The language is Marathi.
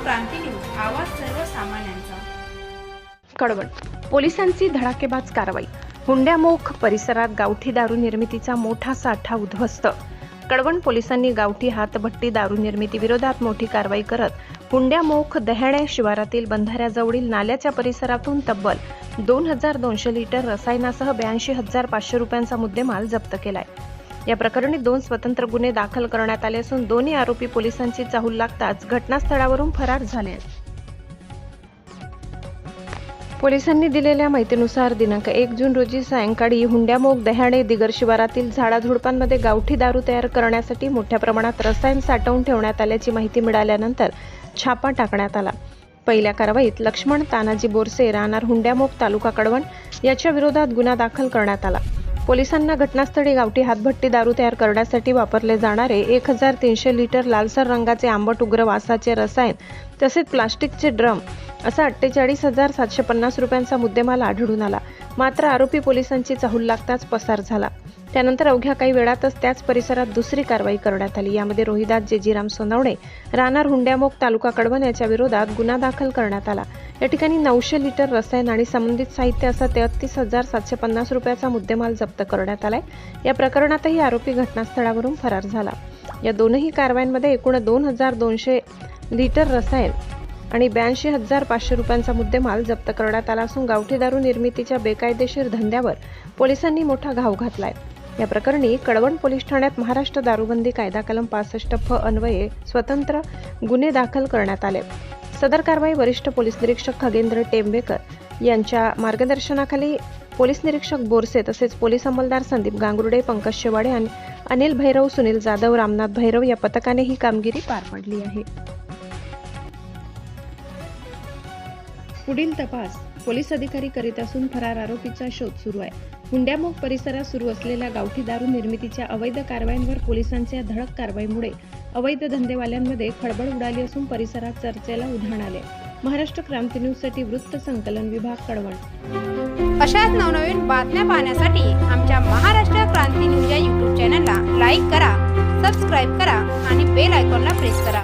क्रांती न्यूज, आवाज सर्वसामान्यांचा। कळवण पोलिसांची धडाकेबाज कारवाई। हुंड्यामोख परिसरात गावठी दारू निर्मितीचा मोठा साठा उद्ध्वस्त। कळवण पोलिसांनी गावठी हातभट्टी दारू निर्मिती विरोधात मोठी कारवाई करत हुंड्यामोख दह्याणे शिवारातील बंधाऱ्याजवळील नाल्याच्या परिसरातून तब्बल 2200 लिटर रसायनासह 82,500 रुपयांचा मुद्देमाल जप्त केलाय। या प्रकरणी 2 स्वतंत्र गुन्हे दाखल करण्यात आले असून दोन्ही आरोपी पोलिसांची चाहूल लागताच घटनास्थळावरून फरार झाले आहेत। पोलिसांनी दिलेल्या माहितीनुसार दिनांक 1 जून रोजी सायंकाळी हुंड्यामोख दह्याणे दिगर शिवारातील झाडाझुडपांमध्ये गावठी दारू तयार करण्यासाठी मोठ्या प्रमाणात रसायन साठवून ठेवण्यात आल्याची माहिती मिळाल्यानंतर छापा टाकण्यात आला। पहिल्या कारवाईत लक्ष्मण तानाजी बोरसे राहणार हुंड्यामोख तालुका कळवण याच्या विरोधात गुन्हा दाखल करण्यात आला। पोलिसांना घटनास्थळी गावठी हातभट्टी दारू तयार करण्यासाठी वापरले जाणारे 1300 लिटर लालसर रंगाचे आंबट उग्र वासाचे रसायन तसेच प्लास्टिकचे ड्रम असा 48,750 रुपयांचा मुद्देमाल आढळून आला। मात्र आरोपी पोलिसांची चाहूल लागताच पसार झाला। त्यानंतर अवघ्या काही वेळातच त्याच परिसरात दुसरी कारवाई करण्यात आली। यामध्ये रोहिदास जेजीराम सोनवणे राहणार हुंड्यामोख तालुका कळवण याच्या विरोधात गुन्हा दाखल करण्यात आला। या ठिकाणी 900 लिटर रसायन आणि संबंधित साहित्य असा 33,750 रुपयाचा मुद्देमाल जप्त करण्यात आलाय। या प्रकरणातही आरोपी घटनास्थळावरून फरार झाला। या दोनही कारवायांमध्ये एकूण 2200 लिटर रसायन आणि 82,500 रुपयांचा मुद्देमाल जप्त करण्यात आला असून गावठी दारू निर्मितीच्या बेकायदेशीर धंद्यावर पोलिसांनी मोठा घाव घातलाय। या प्रकरणी कळवण पोलीस ठाण्यात महाराष्ट्र दारूबंदी कायदा कलम 65 फ अन्वये स्वतंत्र गुन्हे दाखल करण्यात आले। सदर कारवाई वरिष्ठ पोलीस निरीक्षक खगेंद्र टेंबेकर यांच्या मार्गदर्शनाखाली पोलीस निरीक्षक बोरसे तसेच पोलीस अंमलदार संदीप गांगुर्डे, पंकज शेवाडे आणि अनिल भैरव, सुनील जाधव, रामनाथ भैरव या पथकाने ही कामगिरी पार पाडली आहे। पुढील तपास पोलीस अधिकारी करीत असून फरार आरोपीचा शोध सुरू आहे। हुंड्यामोख परिसरात सुरू असलेल्या गावठी दारू निर्मितीच्या अवैध कारवायांवर पोलिसांच्या धडक कारवाईमुळे अवैध धंदेवाल्यांमध्ये खळबळ उडाली असून परिसरात चर्चेला उधाण आले। महाराष्ट्र क्रांती न्यूज साठी वृत्त संकलन विभाग कळवण। अशाच नवनवीन बातम्या पाहण्यासाठी आमच्या महाराष्ट्र क्रांती न्यूज या YouTube चॅनलला लाईक करा, सबस्क्राईब करा आणि बेल आयकॉनला प्रेस करा।